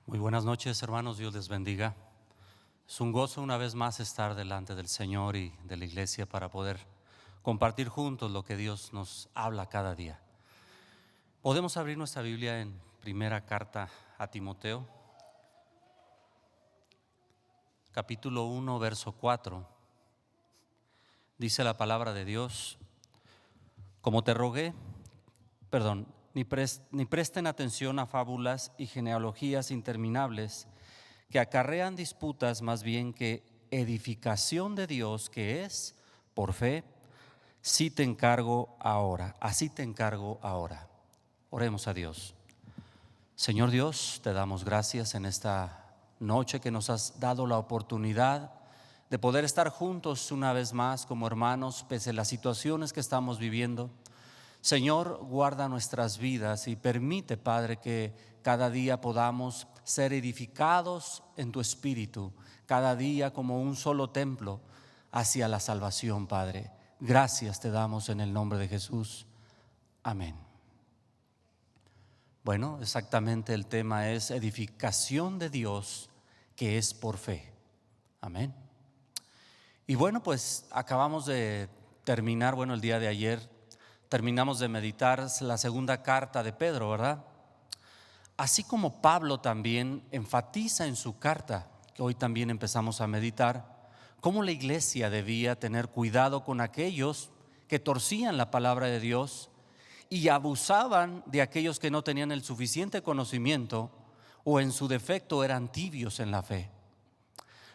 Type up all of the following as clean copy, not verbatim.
Muy buenas noches, hermanos, Dios les bendiga. Es un gozo una vez más estar delante del Señor y de la iglesia para poder compartir juntos lo que Dios nos habla cada día. Podemos abrir nuestra Biblia en primera carta a Timoteo, capítulo 1, verso 4. Dice la palabra de Dios: como te rogué, ni presten atención a fábulas y genealogías interminables que acarrean disputas más bien que edificación de Dios, que es por fe. Así te encargo ahora. Oremos a Dios. Señor Dios, te damos gracias en esta noche que nos has dado la oportunidad de poder estar juntos una vez más como hermanos, pese a las situaciones que estamos viviendo. Señor, guarda nuestras vidas y permite, Padre, que cada día podamos ser edificados en tu Espíritu, cada día como un solo templo hacia la salvación, Padre. Gracias te damos en el nombre de Jesús. Amén. Bueno, exactamente el tema es edificación de Dios, que es por fe. Amén. Y bueno, pues acabamos de terminar, el día de ayer terminamos de meditar la segunda carta de Pedro, ¿verdad? Así como Pablo también enfatiza en su carta, que hoy también empezamos a meditar, cómo la iglesia debía tener cuidado con aquellos que torcían la palabra de Dios y abusaban de aquellos que no tenían el suficiente conocimiento o en su defecto eran tibios en la fe.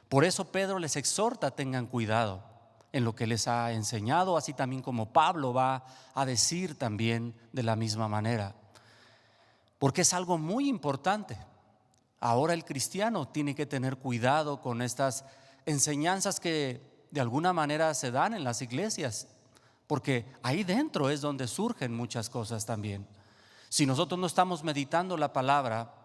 Por eso Pedro les exhorta: tengan cuidado en lo que les ha enseñado, así también como Pablo va a decir también de la misma manera, porque es algo muy importante. Ahora el cristiano tiene que tener cuidado con estas enseñanzas que de alguna manera se dan en las iglesias, porque ahí dentro es donde surgen muchas cosas también. Si nosotros no estamos meditando la palabra,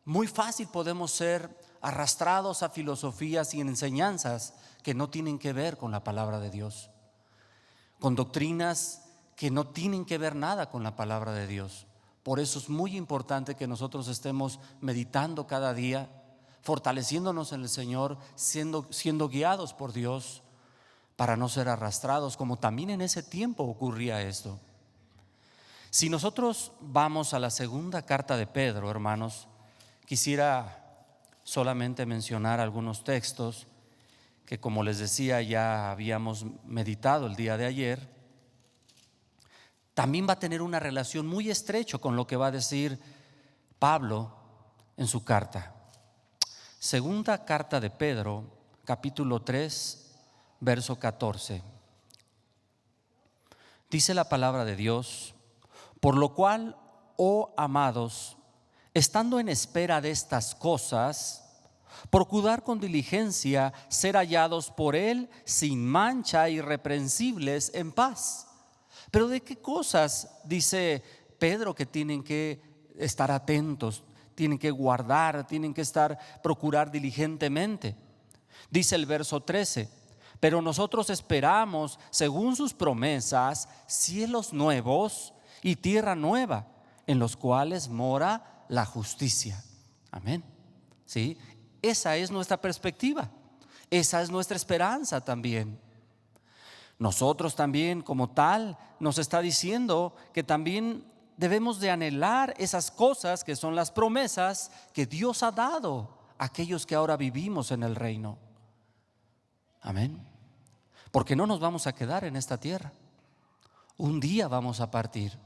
muy fácil podemos ser arrastrados a filosofías y enseñanzas que no tienen que ver con la palabra de Dios, con doctrinas que no tienen que ver nada con la palabra de Dios. Por eso es muy importante que nosotros estemos meditando cada día, fortaleciéndonos en el Señor, siendo guiados por Dios para no ser arrastrados, como también en ese tiempo ocurría esto. Si nosotros vamos a la segunda carta de Pedro, hermanos, quisiera solamente mencionar algunos textos que, como les decía, ya habíamos meditado el día de ayer. También va a tener una relación muy estrecha con lo que va a decir Pablo en su carta. Segunda carta de Pedro, capítulo 3, verso 14. Dice la palabra de Dios: por lo cual, oh amados, estando en espera de estas cosas, procurar con diligencia ser hallados por Él sin mancha, irreprensibles, en paz. Pero ¿de qué cosas dice Pedro que tienen que estar atentos, tienen que guardar, tienen que procurar diligentemente? Dice el verso 13: pero nosotros esperamos, según sus promesas, cielos nuevos y tierra nueva, en los cuales mora la justicia. Amén. ¿Sí? Esa es nuestra perspectiva, esa es nuestra esperanza también. Nosotros también, como tal, nos está diciendo que también debemos de anhelar esas cosas que son las promesas que Dios ha dado a aquellos que ahora vivimos en el reino. Amén. Porque no nos vamos a quedar en esta tierra, un día vamos a partir.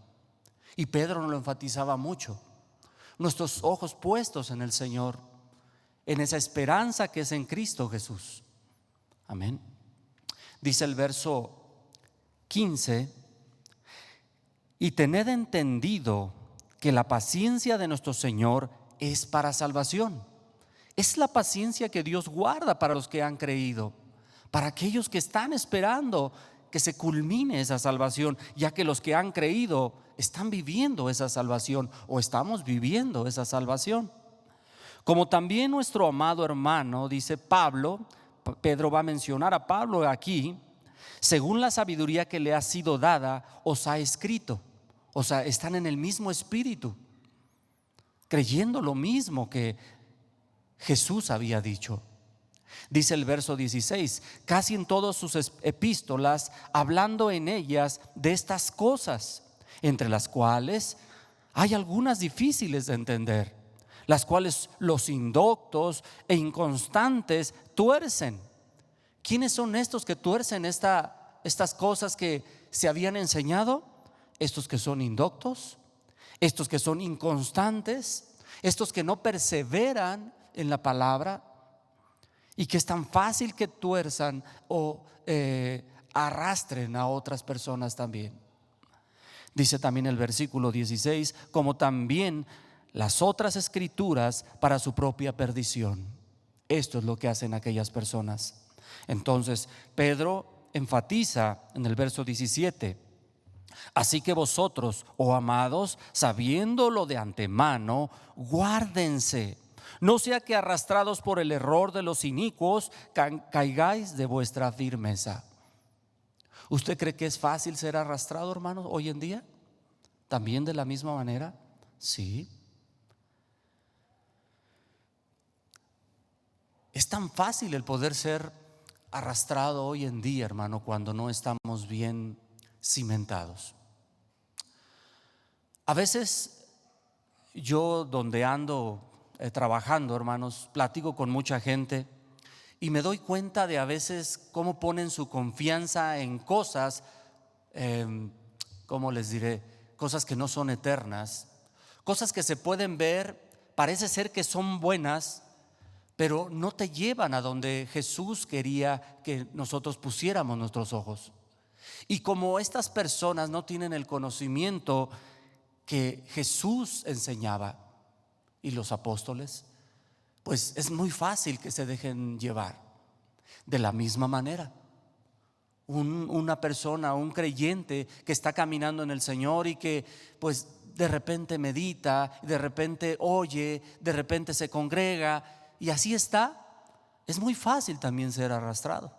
Y Pedro nos lo enfatizaba mucho: nuestros ojos puestos en el Señor, en esa esperanza que es en Cristo Jesús. Amén. Dice el verso 15: y tened entendido que la paciencia de nuestro Señor es para salvación. Es la paciencia que Dios guarda para los que han creído, para aquellos que están esperando que se culmine esa salvación, ya que los que han creído están viviendo esa salvación, o estamos viviendo esa salvación. Como también nuestro amado hermano, dice Pedro va a mencionar a Pablo aquí: según la sabiduría que le ha sido dada, os ha escrito. O sea, están en el mismo espíritu, creyendo lo mismo, que Jesús había dicho. Dice el verso 16: casi en todas sus epístolas, hablando en ellas de estas cosas, entre las cuales hay algunas difíciles de entender, las cuales los indoctos e inconstantes tuercen. ¿Quiénes son estos que tuercen estas cosas que se habían enseñado? Estos que son indoctos, estos que son inconstantes, estos que no perseveran en la palabra, y que es tan fácil que tuerzan o arrastren a otras personas también. Dice también el versículo 16: como también las otras escrituras para su propia perdición. Esto es lo que hacen aquellas personas. Entonces Pedro enfatiza en el verso 17: así que vosotros, oh amados, sabiéndolo de antemano, guárdense, no sea que arrastrados por el error de los inicuos caigáis de vuestra firmeza. ¿Usted cree que es fácil ser arrastrado, hermanos, hoy en día? ¿También de la misma manera? Sí. Es tan fácil el poder ser arrastrado hoy en día, hermano, cuando no estamos bien cimentados. A veces yo, donde ando trabajando, hermanos, platico con mucha gente y me doy cuenta de a veces cómo ponen su confianza en cosas, ¿cómo les diré? Cosas que no son eternas, cosas que se pueden ver, parece ser que son buenas, pero no te llevan a donde Jesús quería que nosotros pusiéramos nuestros ojos. Y como estas personas no tienen el conocimiento que Jesús enseñaba y los apóstoles, pues es muy fácil que se dejen llevar. De la misma manera, una persona, un creyente que está caminando en el Señor y que pues de repente medita, de repente oye, de repente se congrega y así está, es muy fácil también ser arrastrado.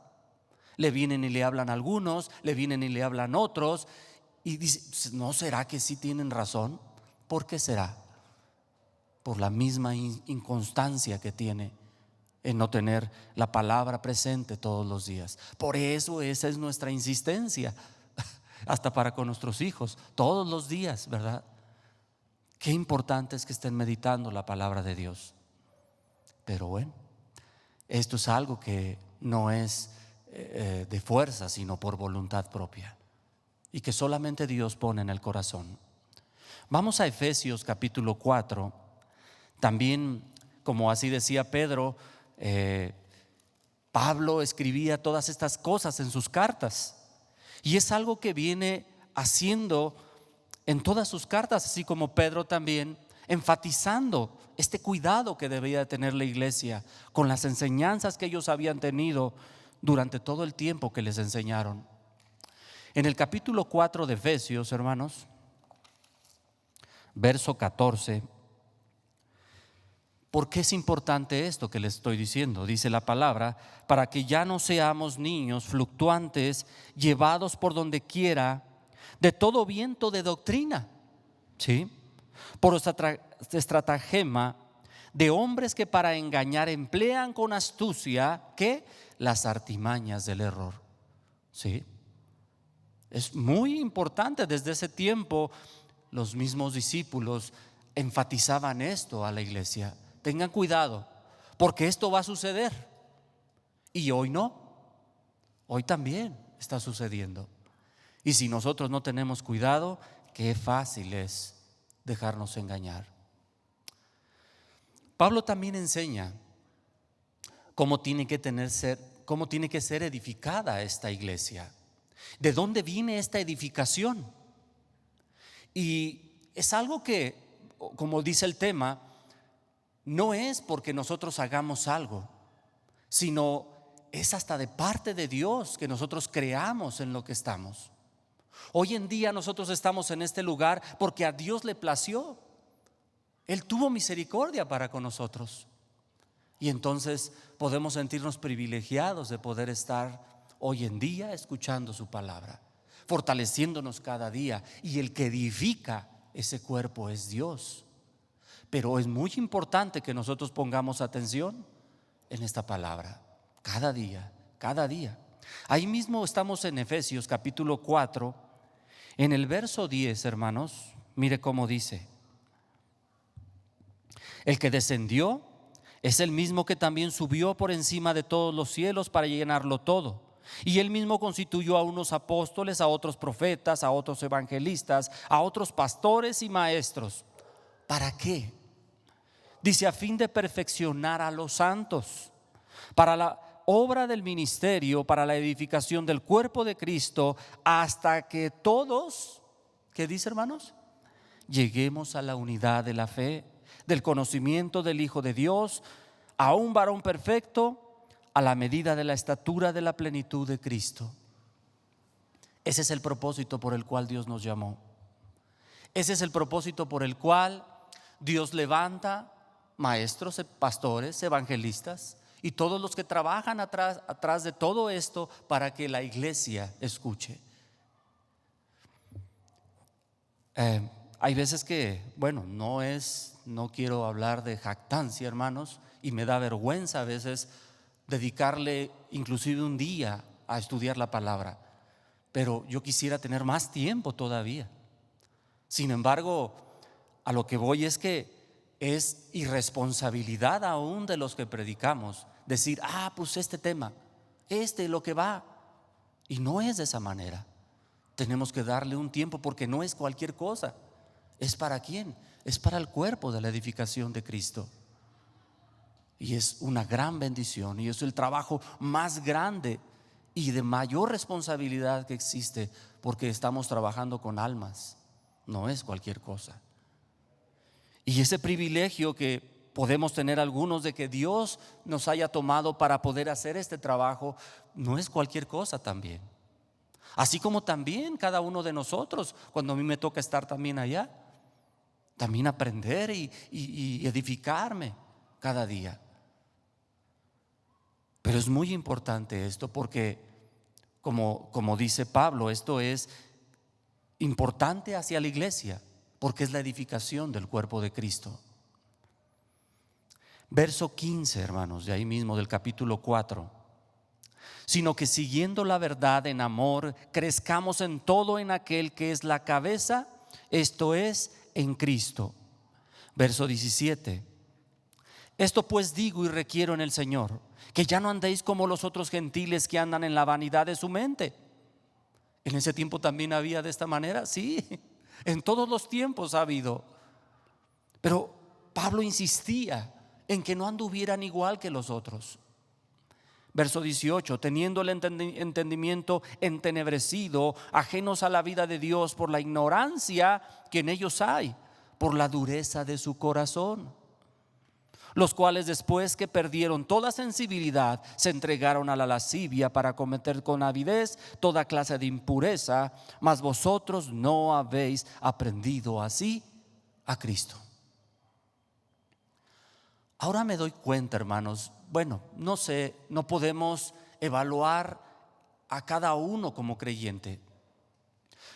Le vienen y le hablan algunos, le vienen y le hablan otros y dice: ¿no será que sí tienen razón? ¿Por qué será? Por la misma inconstancia que tiene en no tener la palabra presente todos los días. Por eso esa es nuestra insistencia, hasta para con nuestros hijos, todos los días, ¿verdad? Qué importante es que estén meditando la palabra de Dios. Pero bueno, esto es algo que no es de fuerza, sino por voluntad propia, y que solamente Dios pone en el corazón. Vamos a Efesios capítulo 4. También, como así decía Pedro, Pablo escribía todas estas cosas en sus cartas, y es algo que viene haciendo en todas sus cartas, así como Pedro también, enfatizando este cuidado que debía tener la iglesia con las enseñanzas que ellos habían tenido durante todo el tiempo que les enseñaron. En el capítulo 4 de Efesios, hermanos, verso 14. ¿Por qué es importante esto que les estoy diciendo? Dice la palabra: para que ya no seamos niños fluctuantes, llevados por donde quiera de todo viento de doctrina, ¿sí? Por estratagema de hombres que para engañar emplean con astucia, ¿qué? Las artimañas del error, ¿sí? Es muy importante. Desde ese tiempo los mismos discípulos enfatizaban esto a la iglesia: tengan cuidado, porque esto va a suceder. Y hoy no, hoy también está sucediendo. Y si nosotros no tenemos cuidado, qué fácil es dejarnos engañar. Pablo también enseña cómo tiene que ser edificada esta iglesia. ¿De dónde viene esta edificación? Y es algo que, como dice el tema, no es porque nosotros hagamos algo, sino es hasta de parte de Dios que nosotros creamos en lo que estamos. Hoy en día nosotros estamos en este lugar porque a Dios le plació. Él tuvo misericordia para con nosotros. Y entonces podemos sentirnos privilegiados de poder estar hoy en día escuchando su palabra, fortaleciéndonos cada día. Y el que edifica ese cuerpo es Dios. Pero es muy importante que nosotros pongamos atención en esta palabra, cada día, cada día. Ahí mismo estamos en Efesios capítulo 4, en el verso 10, hermanos. Mire cómo dice: el que descendió es el mismo que también subió por encima de todos los cielos para llenarlo todo. Y él mismo constituyó a unos apóstoles, a otros profetas, a otros evangelistas, a otros pastores y maestros. ¿Para qué? Dice: a fin de perfeccionar a los santos, para la obra del ministerio, para la edificación del cuerpo de Cristo, hasta que todos, ¿qué dice, hermanos? Lleguemos a la unidad de la fe, del conocimiento del Hijo de Dios, a un varón perfecto, a la medida de la estatura de la plenitud de Cristo. Ese es el propósito por el cual Dios nos llamó. Ese es el propósito por el cual Dios levanta maestros, pastores, evangelistas y todos los que trabajan atrás de todo esto para que la iglesia escuche. Hay veces que, bueno, no quiero hablar de jactancia, hermanos, y me da vergüenza a veces dedicarle inclusive un día a estudiar la palabra, pero yo quisiera tener más tiempo todavía. Sin embargo, a lo que voy es que es irresponsabilidad aún de los que predicamos decir: pues este tema, es lo que va. Y no es de esa manera. Tenemos que darle un tiempo, porque no es cualquier cosa. ¿Es para quién? Es para el cuerpo de la edificación de Cristo. Y es una gran bendición, y es el trabajo más grande y de mayor responsabilidad que existe, porque estamos trabajando con almas. No es cualquier cosa. Y ese privilegio que podemos tener algunos de que Dios nos haya tomado para poder hacer este trabajo, no es cualquier cosa también. Así como también cada uno de nosotros, cuando a mí me toca estar también allá, también aprender y edificarme cada día. Pero es muy importante esto, porque como dice Pablo, esto es importante hacia la iglesia, porque es la edificación del cuerpo de Cristo. Verso 15, hermanos, de ahí mismo del capítulo 4: sino que siguiendo la verdad en amor, crezcamos en todo en aquel que es la cabeza, esto es, en Cristo. Verso 17: esto pues digo y requiero en el Señor, que ya no andéis como los otros gentiles que andan en la vanidad de su mente. En ese tiempo también había de esta manera, sí, en todos los tiempos ha habido. Pero Pablo insistía en que no anduvieran igual que los otros. Verso 18: teniendo el entendimiento entenebrecido, ajenos a la vida de Dios por la ignorancia que en ellos hay, por la dureza de su corazón, los cuales después que perdieron toda sensibilidad se entregaron a la lascivia para cometer con avidez toda clase de impureza, mas vosotros no habéis aprendido así a Cristo. Ahora me doy cuenta, hermanos, bueno, no sé, no podemos evaluar a cada uno como creyente.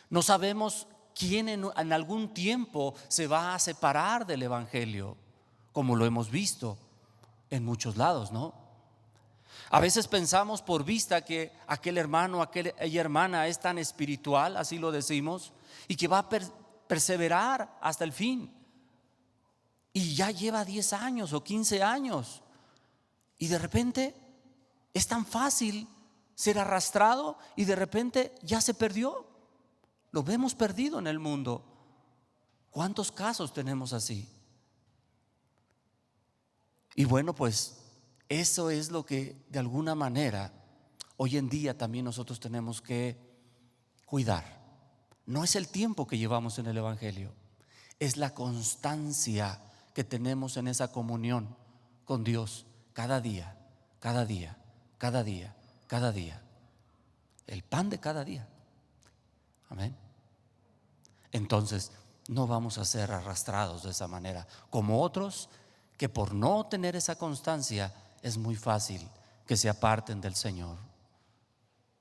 No sabemos quién en algún tiempo se va a separar del evangelio, como lo hemos visto en muchos lados, ¿no? A veces pensamos por vista que aquel hermano, aquella hermana es tan espiritual, así lo decimos, y que va a perseverar hasta el fin. Y ya lleva 10 años o 15 años. Y de repente es tan fácil ser arrastrado y de repente ya se perdió. Lo vemos perdido en el mundo. ¿Cuántos casos tenemos así? Y bueno, pues eso es lo que de alguna manera hoy en día también nosotros tenemos que cuidar. No es el tiempo que llevamos en el evangelio, es la constancia que tenemos en esa comunión con Dios cada día, cada día, cada día, cada día. El pan de cada día. Amén. Entonces no vamos a ser arrastrados de esa manera, como otros que por no tener esa constancia es muy fácil que se aparten del Señor.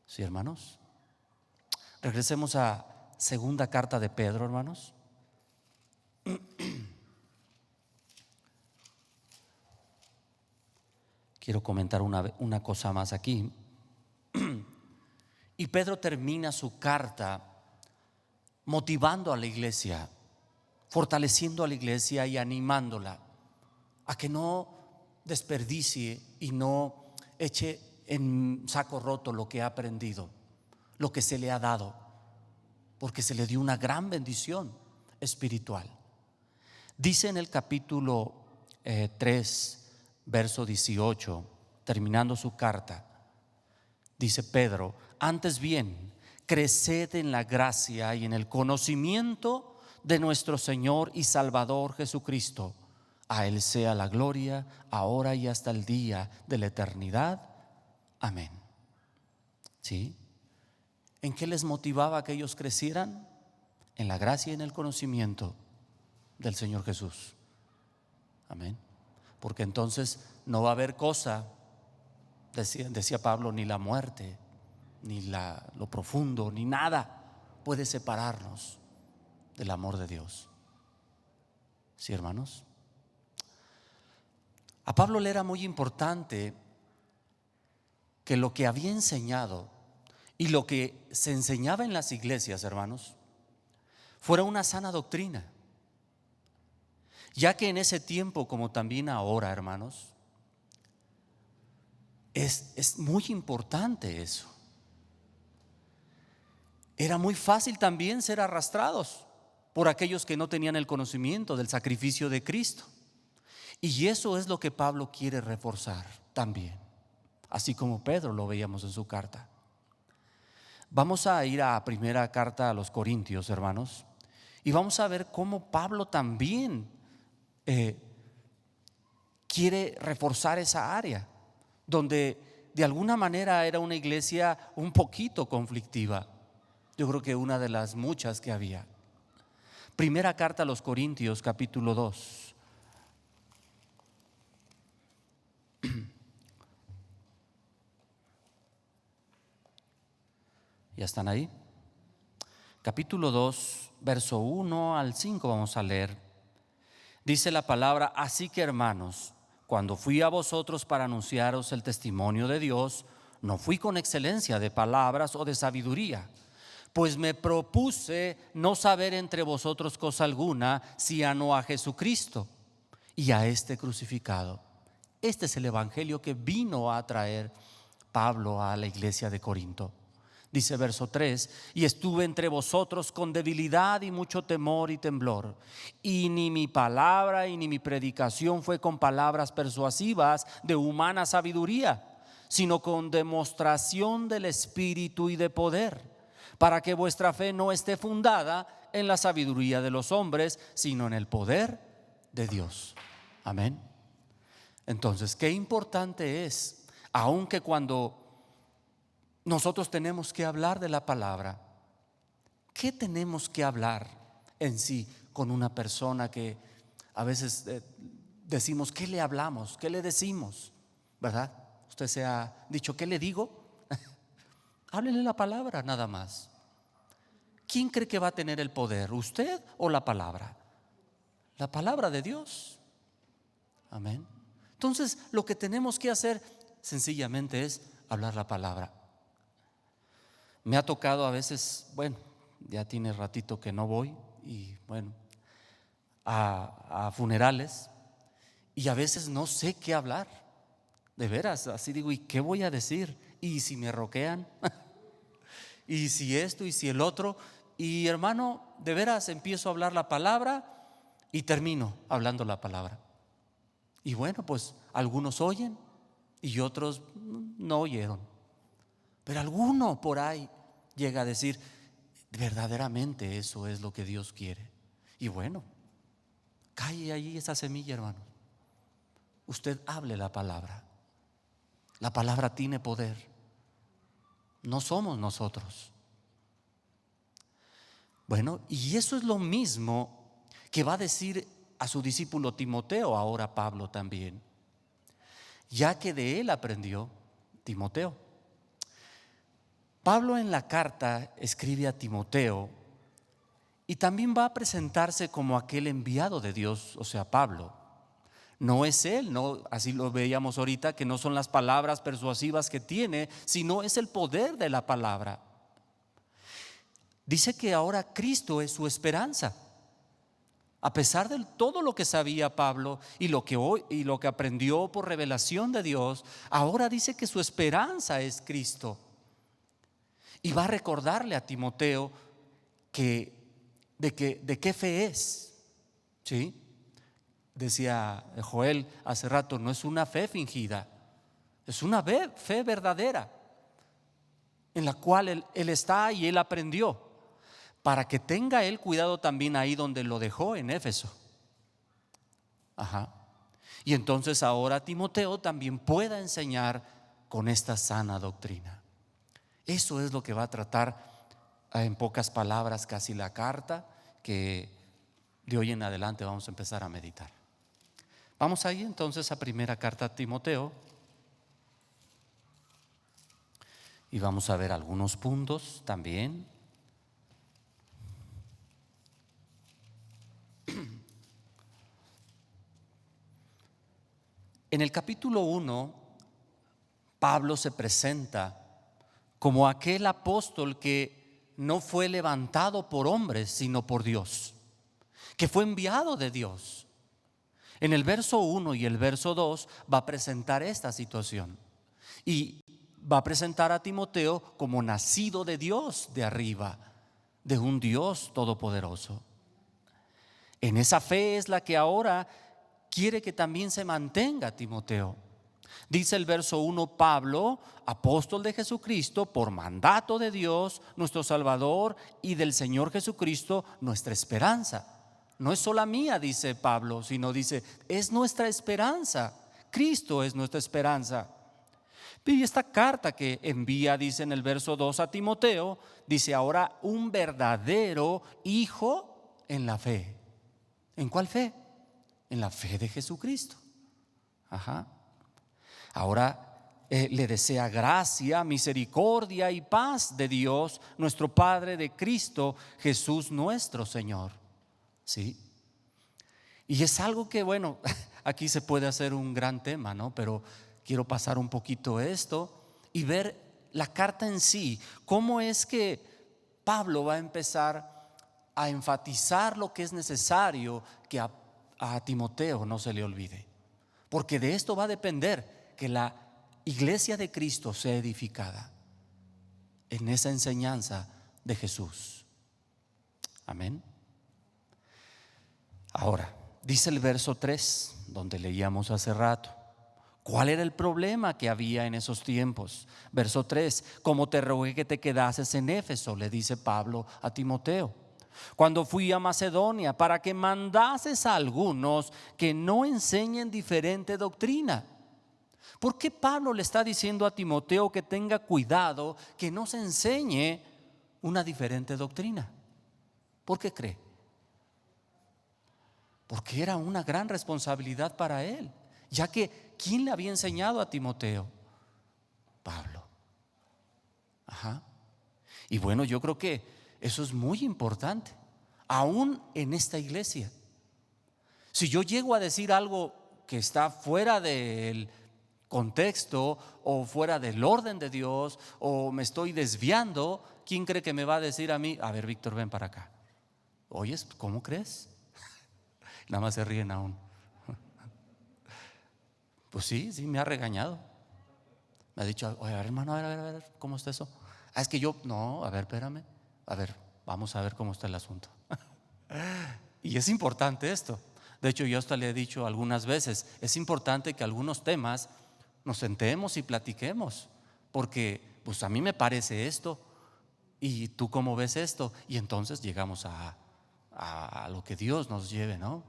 ¿Sí, hermanos? Regresemos a segunda carta de Pedro, hermanos. Quiero comentar una cosa más aquí. Y Pedro termina su carta motivando a la iglesia, fortaleciendo a la iglesia y animándola a que no desperdicie y no eche en saco roto lo que ha aprendido, lo que se le ha dado, porque se le dio una gran bendición espiritual. Dice en el capítulo 3, verso 18, terminando su carta, dice Pedro: antes bien, creced en la gracia y en el conocimiento de nuestro Señor y Salvador Jesucristo. A Él sea la gloria, ahora y hasta el día de la eternidad. Amén. ¿Sí? ¿En qué les motivaba a que ellos crecieran? En la gracia y en el conocimiento del Señor Jesús. Amén. Porque entonces no va a haber cosa, decía Pablo, ni la muerte, ni lo profundo, ni nada puede separarnos del amor de Dios. ¿Sí, hermanos? A Pablo le era muy importante que lo que había enseñado y lo que se enseñaba en las iglesias, hermanos, fuera una sana doctrina. Ya que en ese tiempo, como también ahora, hermanos, es muy importante eso. Era muy fácil también ser arrastrados por aquellos que no tenían el conocimiento del sacrificio de Cristo. Y eso es lo que Pablo quiere reforzar también, así como Pedro lo veíamos en su carta. Vamos a ir a primera carta a los Corintios, hermanos, y vamos a ver cómo Pablo también quiere reforzar esa área, donde de alguna manera era una iglesia un poquito conflictiva. Yo creo que una de las muchas que había. Primera carta a los Corintios, capítulo 2. ¿Ya están ahí? Capítulo 2, verso 1 al 5 vamos a leer. Dice la palabra: así que, hermanos, cuando fui a vosotros para anunciaros el testimonio de Dios, no fui con excelencia de palabras o de sabiduría, pues me propuse no saber entre vosotros cosa alguna, sino a Jesucristo y a este crucificado. Este es el evangelio que vino a traer Pablo a la iglesia de Corinto. Dice verso 3: y estuve entre vosotros con debilidad y mucho temor y temblor, y ni mi palabra y ni mi predicación fue con palabras persuasivas de humana sabiduría, sino con demostración del Espíritu y de poder, para que vuestra fe no esté fundada en la sabiduría de los hombres, sino en el poder de Dios. Amén. Entonces, qué importante es, aunque cuando nosotros tenemos que hablar de la palabra, ¿qué tenemos que hablar en sí con una persona que a veces decimos, ¿qué le hablamos? ¿Qué le decimos? ¿Verdad? Usted se ha dicho, ¿qué le digo? Háblele la palabra nada más. ¿Quién cree que va a tener el poder? ¿Usted o la palabra? La palabra de Dios. Amén. Entonces, lo que tenemos que hacer sencillamente es hablar la palabra. Me ha tocado a veces, bueno, ya tiene ratito que no voy, y bueno, a funerales, y a veces no sé qué hablar, de veras, así digo, ¿y qué voy a decir? ¿Y si me roquean? ¿Y si esto? ¿Y si el otro? Y hermano, de veras empiezo a hablar la palabra y termino hablando la palabra. Y bueno, pues algunos oyen y otros no oyeron. Pero alguno por ahí llega a decir, verdaderamente eso es lo que Dios quiere. Y bueno, cae ahí esa semilla, hermano. Usted hable la palabra. La palabra tiene poder. No somos nosotros. Bueno, y eso es lo mismo que va a decir a su discípulo Timoteo, ahora Pablo también, ya que de él aprendió Timoteo. Pablo en la carta escribe a Timoteo y también va a presentarse como aquel enviado de Dios, o sea, Pablo. no es Él, no, así lo veíamos ahorita, que no son las palabras persuasivas que tiene, sino es el poder de la palabra. Dice que ahora Cristo es su esperanza. A pesar de todo lo que sabía Pablo y lo que aprendió por revelación de Dios, ahora dice que su esperanza es Cristo. Y va a recordarle a Timoteo de qué fe es. ¿Sí? Decía Joel hace rato, no es una fe fingida, es una fe verdadera, en la cual él está y él aprendió, para que tenga él cuidado también ahí donde lo dejó en Éfeso. Ajá. Y entonces ahora Timoteo también pueda enseñar con esta sana doctrina. Eso es lo que va a tratar, en pocas palabras, casi la carta que de hoy en adelante vamos a empezar a meditar. Vamos ahí entonces a primera carta a Timoteo y vamos a ver algunos puntos también. En el capítulo 1, Pablo se presenta como aquel apóstol que no fue levantado por hombres, sino por Dios, que fue enviado de Dios. En el verso 1 y el verso 2 va a presentar esta situación y va a presentar a Timoteo como nacido de Dios de arriba, de un Dios todopoderoso. En esa fe es la que ahora quiere que también se mantenga Timoteo. Dice el verso 1, Pablo, apóstol de Jesucristo, por mandato de Dios, nuestro Salvador, y del Señor Jesucristo, nuestra esperanza. No es sola mía, dice Pablo, sino dice, es nuestra esperanza. Cristo es nuestra esperanza. Y esta carta que envía, dice en el verso 2 a Timoteo, dice ahora un verdadero hijo en la fe. ¿En cuál fe? En la fe de Jesucristo. Ajá. Ahora le desea gracia, misericordia y paz de Dios, nuestro Padre, de Cristo Jesús nuestro Señor. ¿Sí? Y es algo que, bueno, aquí se puede hacer un gran tema, ¿no? Pero quiero pasar un poquito esto y ver la carta en sí. ¿Cómo es que Pablo va a empezar a enfatizar lo que es necesario que a Timoteo no se le olvide? Porque de esto va a depender que la iglesia de Cristo sea edificada en esa enseñanza de Jesús. Amén. Ahora, dice el verso 3, donde leíamos hace rato, ¿cuál era el problema que había en esos tiempos? Verso 3, como te rogué que te quedases en Éfeso, le dice Pablo a Timoteo, cuando fui a Macedonia, para que mandases a algunos que no enseñen diferente doctrina. ¿Por qué Pablo le está diciendo a Timoteo que tenga cuidado, que no se enseñe una diferente doctrina? ¿Por qué cree? Porque era una gran responsabilidad para él, ya que ¿quién le había enseñado a Timoteo? Pablo. Ajá. Y bueno, yo creo que eso es muy importante, aún en esta iglesia. Si yo llego a decir algo que está fuera del contexto o fuera del orden de Dios, o me estoy desviando, ¿quién cree que me va a decir a mí? A ver, Víctor, ven para acá. Oyes, ¿cómo crees? Nada más se ríen aún. Pues sí, me ha regañado. Me ha dicho, oye, a ver, hermano, a ver, ¿cómo está eso? Es que yo, no, a ver, espérame. A ver, vamos a ver cómo está el asunto. Y es importante esto. De hecho, yo hasta le he dicho algunas veces, es importante que algunos temas nos sentemos y platiquemos, porque pues a mí me parece esto y tú cómo ves esto, y entonces llegamos a lo que Dios nos lleve, ¿no?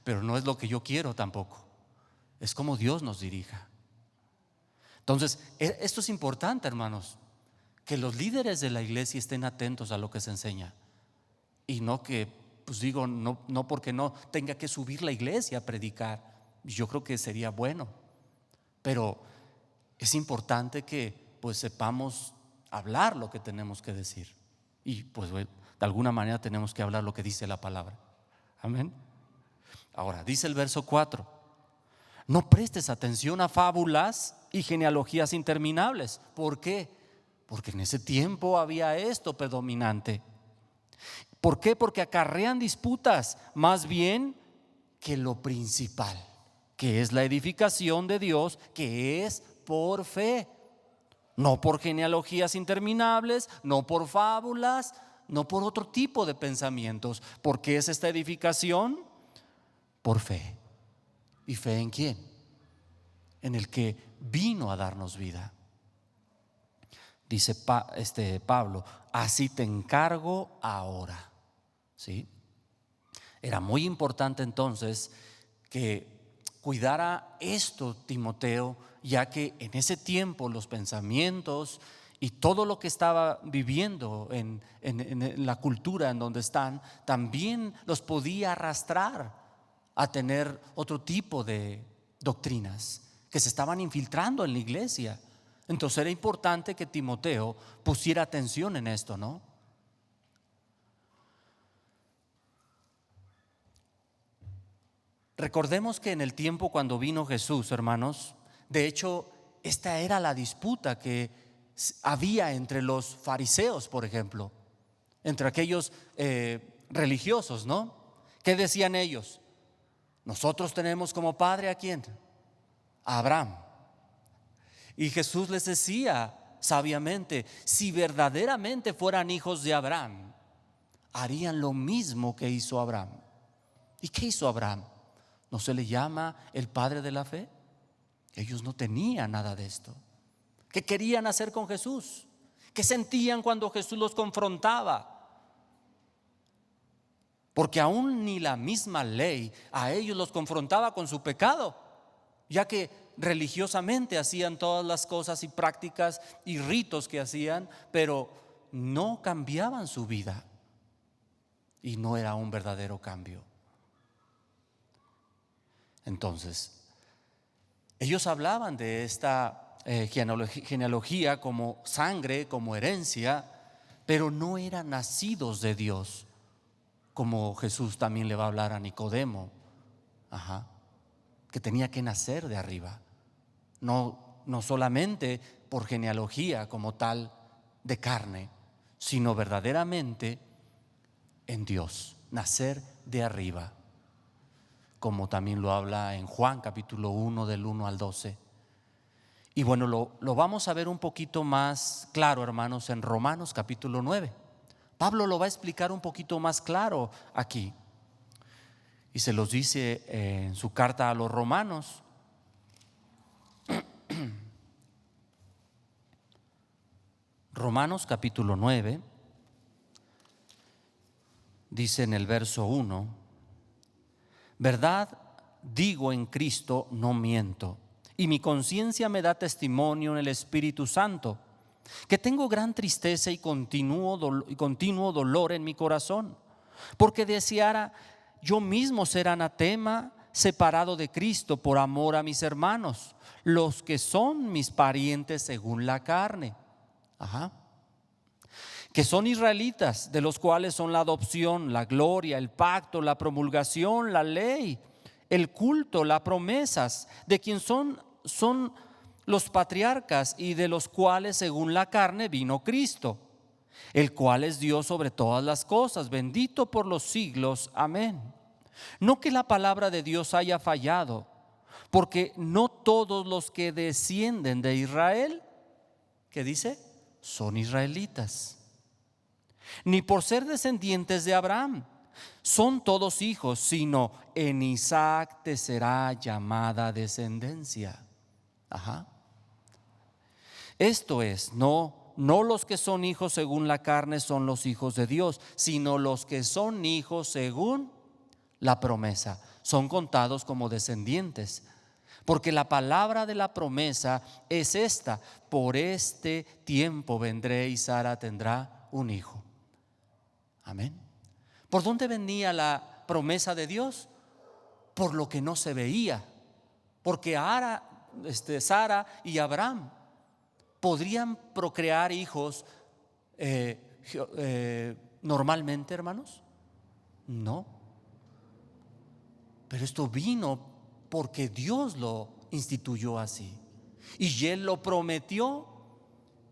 Pero no es lo que yo quiero tampoco, es como Dios nos dirija. Entonces esto es importante, hermanos, que los líderes de la iglesia estén atentos a lo que se enseña, y no que, pues digo, no porque no tenga que subir la iglesia a predicar. Yo creo que sería bueno, pero es importante que pues sepamos hablar lo que tenemos que decir, y pues de alguna manera tenemos que hablar lo que dice la palabra. Amén. Ahora, dice el verso 4, no prestes atención a fábulas y genealogías interminables. ¿Por qué? Porque en ese tiempo había esto predominante. ¿Por qué? Porque acarrean disputas más bien que lo principal, que es la edificación de Dios, que es por fe. No por genealogías interminables, no por fábulas, no por otro tipo de pensamientos. ¿Por qué es esta edificación? Por fe. ¿Y fe en quién? En el que vino a darnos vida. Dice Pablo, así te encargo ahora. ¿Sí? Era muy importante entonces que cuidara esto Timoteo, ya que en ese tiempo los pensamientos y todo lo que estaba viviendo en la cultura en donde están, también los podía arrastrar a tener otro tipo de doctrinas que se estaban infiltrando en la iglesia. Entonces era importante que Timoteo pusiera atención en esto, ¿no? Recordemos que en el tiempo cuando vino Jesús, hermanos, de hecho, esta era la disputa que había entre los fariseos, por ejemplo, entre aquellos religiosos, ¿no? ¿Qué decían ellos? Nosotros tenemos como padre ¿a quién? A Abraham. Y Jesús les decía sabiamente, si verdaderamente fueran hijos de Abraham, harían lo mismo que hizo Abraham. ¿Y qué hizo Abraham? ¿No se le llama el padre de la fe? Ellos no tenían nada de esto. ¿Qué querían hacer con Jesús? ¿Qué sentían cuando Jesús los confrontaba? Porque aún ni la misma ley a ellos los confrontaba con su pecado, ya que religiosamente hacían todas las cosas y prácticas y ritos que hacían, pero no cambiaban su vida y no era un verdadero cambio. Entonces, ellos hablaban de esta genealogía como sangre, como herencia, pero no eran nacidos de Dios, como Jesús también le va a hablar a Nicodemo, que tenía que nacer de arriba, no solamente por genealogía como tal de carne, sino verdaderamente en Dios, nacer de arriba, como también lo habla en Juan capítulo 1 del 1 al 12. Y bueno, lo vamos a ver un poquito más claro, hermanos, en Romanos capítulo 9. Pablo lo va a explicar un poquito más claro aquí. Y se los dice en su carta a los romanos. Romanos capítulo 9, dice en el verso 1, verdad digo en Cristo, no miento, y mi conciencia me da testimonio en el Espíritu Santo, que tengo gran tristeza y continuo dolor en mi corazón, porque deseara yo mismo ser anatema, separado de Cristo por amor a mis hermanos, los que son mis parientes según la carne, que son israelitas, de los cuales son la adopción, la gloria, el pacto, la promulgación, la ley, el culto, las promesas, de quien son los patriarcas y de los cuales según la carne vino Cristo, el cual es Dios sobre todas las cosas, bendito por los siglos, amén. No que la palabra de Dios haya fallado, porque no todos los que descienden de Israel, ¿qué dice? Son israelitas. Ni por ser descendientes de Abraham son todos hijos, sino en Isaac te será llamada descendencia. Esto es, no los que son hijos según la carne son los hijos de Dios, sino los que son hijos según la promesa, son contados como descendientes. Porque la palabra de la promesa es esta: por este tiempo vendré y Sara tendrá un hijo. Amén. ¿Por dónde venía la promesa de Dios? Por lo que no se veía. Porque Sara y Abraham podrían procrear hijos normalmente, hermanos. No. pero esto vino porque Dios lo instituyó así. Y Él lo prometió,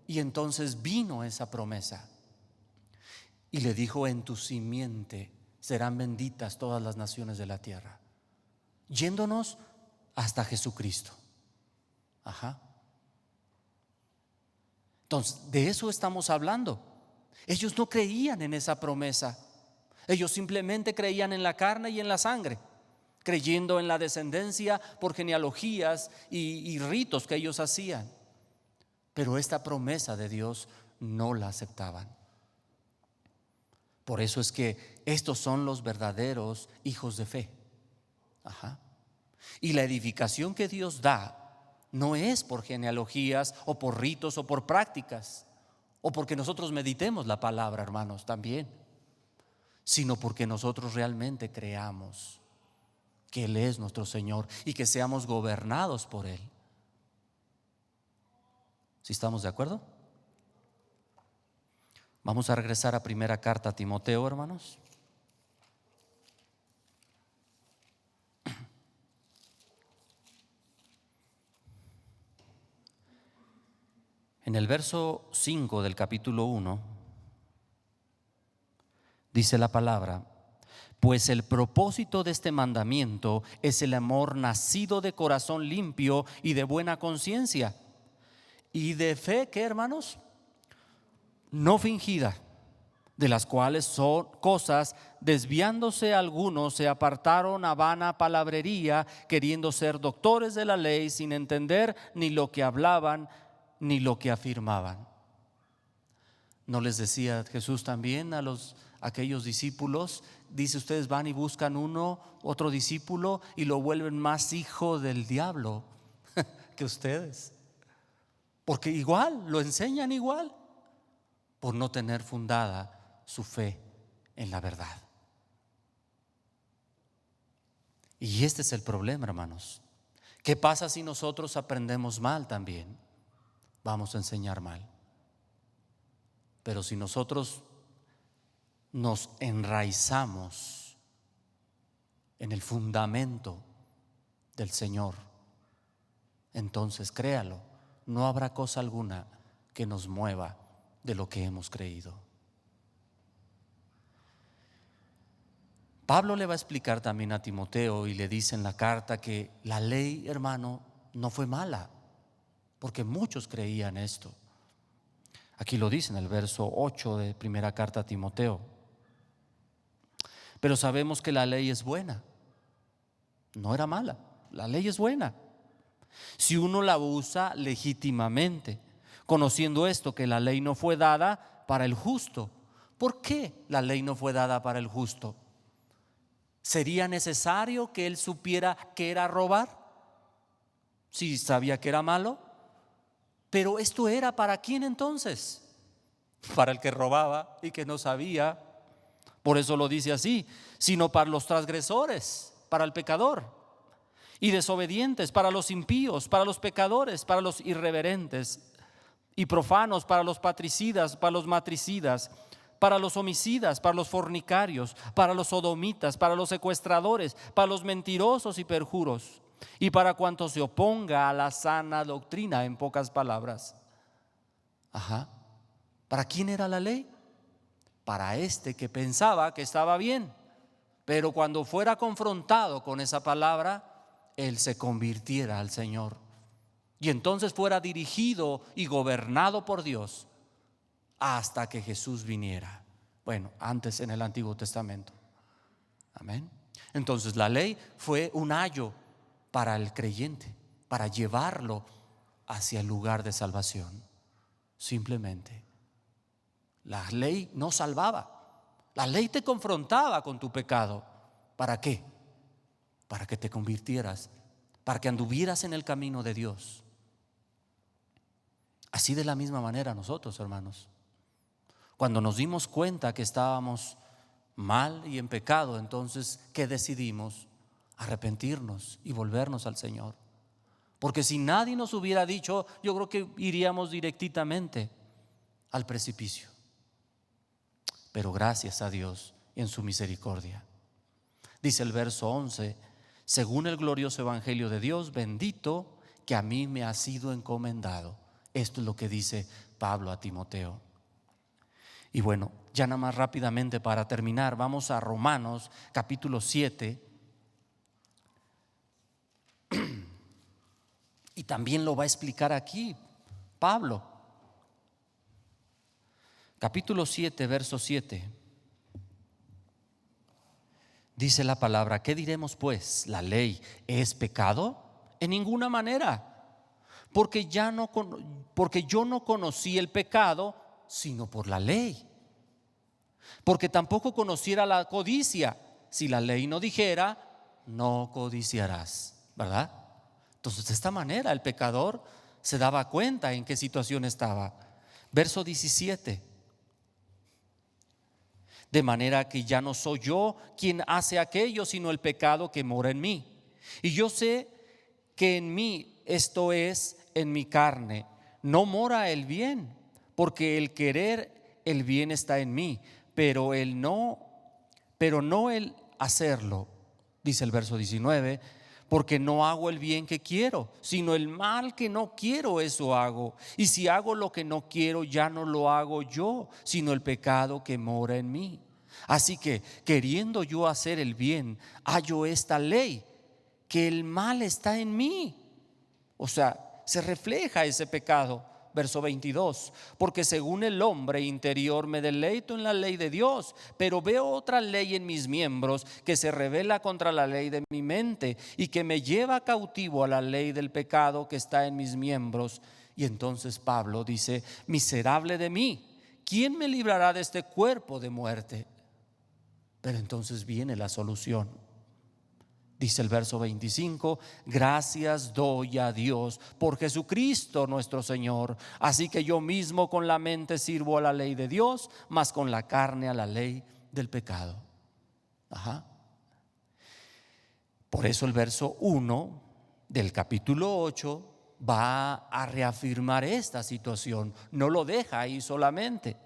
y entonces vino esa promesa. Y le dijo: en tu simiente serán benditas todas las naciones de la tierra. Yéndonos hasta Jesucristo. Ajá. Entonces, de eso estamos hablando. Ellos no creían en esa promesa. Ellos simplemente creían en la carne y en la sangre, creyendo en la descendencia por genealogías y ritos que ellos hacían. Pero esta promesa de Dios no la aceptaban. Por eso es que estos son los verdaderos hijos de fe. Ajá. Y la edificación que Dios da no es por genealogías o por ritos o por prácticas, o porque nosotros meditemos la palabra, hermanos, también, sino porque nosotros realmente creamos que Él es nuestro Señor y que seamos gobernados por Él. ¿Sí estamos de acuerdo? Vamos a regresar a primera carta a Timoteo, hermanos. En el verso 5 del capítulo 1 dice la palabra: pues el propósito de este mandamiento es el amor nacido de corazón limpio y de buena conciencia, y de fe, ¿qué, hermanos? No fingida, de las cuales son cosas, desviándose algunos, se apartaron a vana palabrería, queriendo ser doctores de la ley, sin entender ni lo que hablaban ni lo que afirmaban. ¿No les decía Jesús también a aquellos discípulos? Dice: ustedes van y buscan otro discípulo y lo vuelven más hijo del diablo que ustedes, porque igual lo enseñan igual, por no tener fundada su fe en la verdad. Y este es el problema, hermanos. ¿Qué pasa si nosotros aprendemos mal también? Vamos a enseñar mal. Pero si nosotros nos enraizamos en el fundamento del Señor, entonces créalo, no habrá cosa alguna que nos mueva de lo que hemos creído. Pablo le va a explicar también a Timoteo y le dice en la carta que la ley, hermano, no fue mala, porque muchos creían esto. Aquí lo dice en el verso 8 de primera carta a Timoteo: pero sabemos que la ley es buena. No era mala, la ley es buena si uno la usa legítimamente, conociendo esto, que la ley no fue dada para el justo. ¿Por qué la ley no fue dada para el justo? ¿Sería necesario que él supiera que era robar? Si sabía que era malo. Pero esto era ¿para quién entonces? Para el que robaba y que no sabía. Por eso lo dice así: sino para los transgresores, para el pecador, y desobedientes, para los impíos, para los pecadores, para los irreverentes y profanos, para los patricidas, para los matricidas, para los homicidas, para los fornicarios, para los sodomitas, para los secuestradores, para los mentirosos y perjuros, y para cuanto se oponga a la sana doctrina. En pocas palabras, ¿para quién era la ley? Para este que pensaba que estaba bien, pero cuando fuera confrontado con esa palabra, él se convirtiera al Señor y entonces fuera dirigido y gobernado por Dios hasta que Jesús viniera. Bueno, antes en el Antiguo Testamento. Amén. Entonces la ley fue un ayo para el creyente, para llevarlo hacia el lugar de salvación. Simplemente la ley no salvaba, la ley te confrontaba con tu pecado. ¿Para qué? Para que te convirtieras, para que anduvieras en el camino de Dios. Así de la misma manera nosotros, hermanos, cuando nos dimos cuenta que estábamos mal y en pecado, entonces ¿qué decidimos? Arrepentirnos y volvernos al Señor. Porque si nadie nos hubiera dicho, yo creo que iríamos directamente al precipicio. Pero gracias a Dios y en su misericordia. Dice el verso 11: según el glorioso evangelio de Dios, bendito que a mí me ha sido encomendado. Esto es lo que dice Pablo a Timoteo. Y bueno, ya nada más rápidamente para terminar, vamos a Romanos capítulo 7. Y también lo va a explicar aquí Pablo. Capítulo 7, verso 7. Dice la palabra: ¿qué diremos pues? ¿La ley es pecado? En ninguna manera, porque yo no conocí el pecado sino por la ley. Porque tampoco conociera la codicia si la ley no dijera: no codiciarás, ¿verdad? Entonces, de esta manera el pecador se daba cuenta en qué situación estaba. Verso 17. De manera que ya no soy yo quien hace aquello, sino el pecado que mora en mí. Y yo sé que en mí, esto es, en mi carne, no mora el bien, porque el querer el bien está en mí, pero no el hacerlo. Dice el verso 19: porque no hago el bien que quiero, sino el mal que no quiero, eso hago. Y si hago lo que no quiero, ya no lo hago yo, sino el pecado que mora en mí. Así que, queriendo yo hacer el bien, hallo esta ley, que el mal está en mí. O sea, se refleja ese pecado. Verso 22: porque según el hombre interior me deleito en la ley de Dios, pero veo otra ley en mis miembros que se rebela contra la ley de mi mente y que me lleva cautivo a la ley del pecado que está en mis miembros. Y entonces Pablo dice: miserable de mí, ¿quién me librará de este cuerpo de muerte? Pero entonces viene la solución. Dice el verso 25: gracias doy a Dios por Jesucristo nuestro Señor. Así que yo mismo con la mente sirvo a la ley de Dios, mas con la carne a la ley del pecado. Por eso el verso 1 del capítulo 8 va a reafirmar esta situación. No lo deja ahí solamente.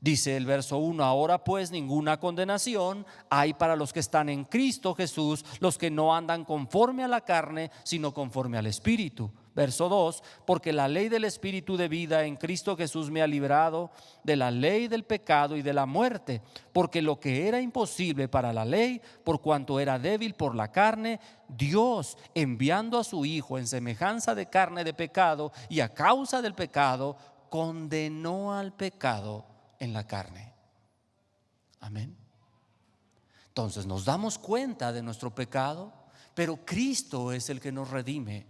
Dice el verso 1: ahora pues ninguna condenación hay para los que están en Cristo Jesús, los que no andan conforme a la carne, sino conforme al Espíritu. Verso 2: porque la ley del Espíritu de vida en Cristo Jesús me ha librado de la ley del pecado y de la muerte. Porque lo que era imposible para la ley, por cuanto era débil por la carne, Dios, enviando a su Hijo en semejanza de carne de pecado, y a causa del pecado, condenó al pecado en la carne. Amén. Entonces nos damos cuenta de nuestro pecado, pero Cristo es el que nos redime.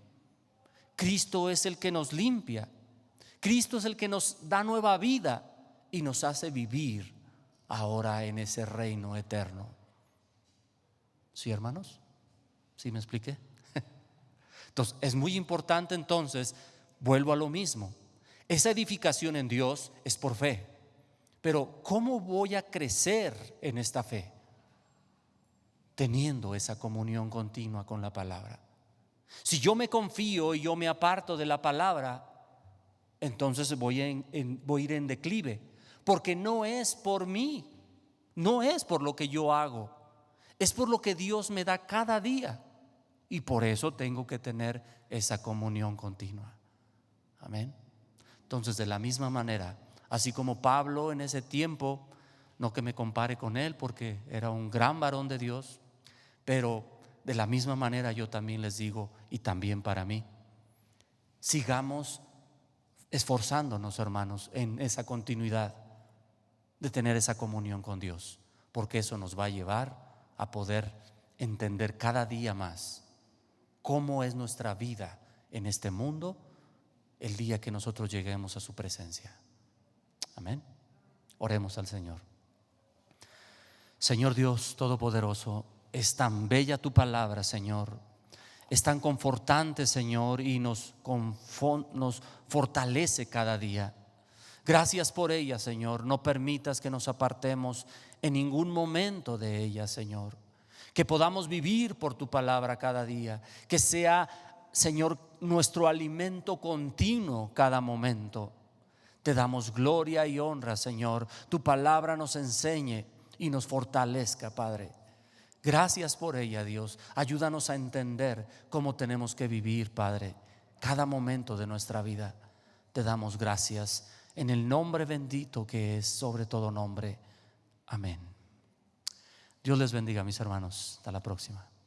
Cristo es el que nos limpia. Cristo es el que nos da nueva vida y nos hace vivir ahora en ese reino eterno. ¿Sí, hermanos? ¿Sí me expliqué? Entonces es muy importante. Entonces vuelvo a lo mismo. Esa edificación en Dios es por fe. Pero ¿cómo voy a crecer en esta fe? Teniendo esa comunión continua con la palabra. Si yo me confío y yo me aparto de la palabra, entonces voy a ir en declive. Porque no es por mí, no es por lo que yo hago, es por lo que Dios me da cada día. Y por eso tengo que tener esa comunión continua. Amén. Entonces, de la misma manera, así como Pablo en ese tiempo, no que me compare con él porque era un gran varón de Dios, pero de la misma manera yo también les digo, y también para mí, sigamos esforzándonos, hermanos, en esa continuidad de tener esa comunión con Dios, porque eso nos va a llevar a poder entender cada día más cómo es nuestra vida en este mundo el día que nosotros lleguemos a su presencia. Amén. Oremos al Señor. Señor Dios Todopoderoso, es tan bella tu palabra, Señor. Es tan confortante, Señor, y nos fortalece cada día. Gracias por ella, Señor. No permitas que nos apartemos en ningún momento de ella, Señor. Que podamos vivir por tu palabra cada día. Que sea, Señor, nuestro alimento continuo cada momento. Te damos gloria y honra, Señor. Tu palabra nos enseñe y nos fortalezca, Padre. Gracias por ella, Dios. Ayúdanos a entender cómo tenemos que vivir, Padre, cada momento de nuestra vida. Te damos gracias en el nombre bendito que es sobre todo nombre. Amén. Dios les bendiga, mis hermanos. Hasta la próxima.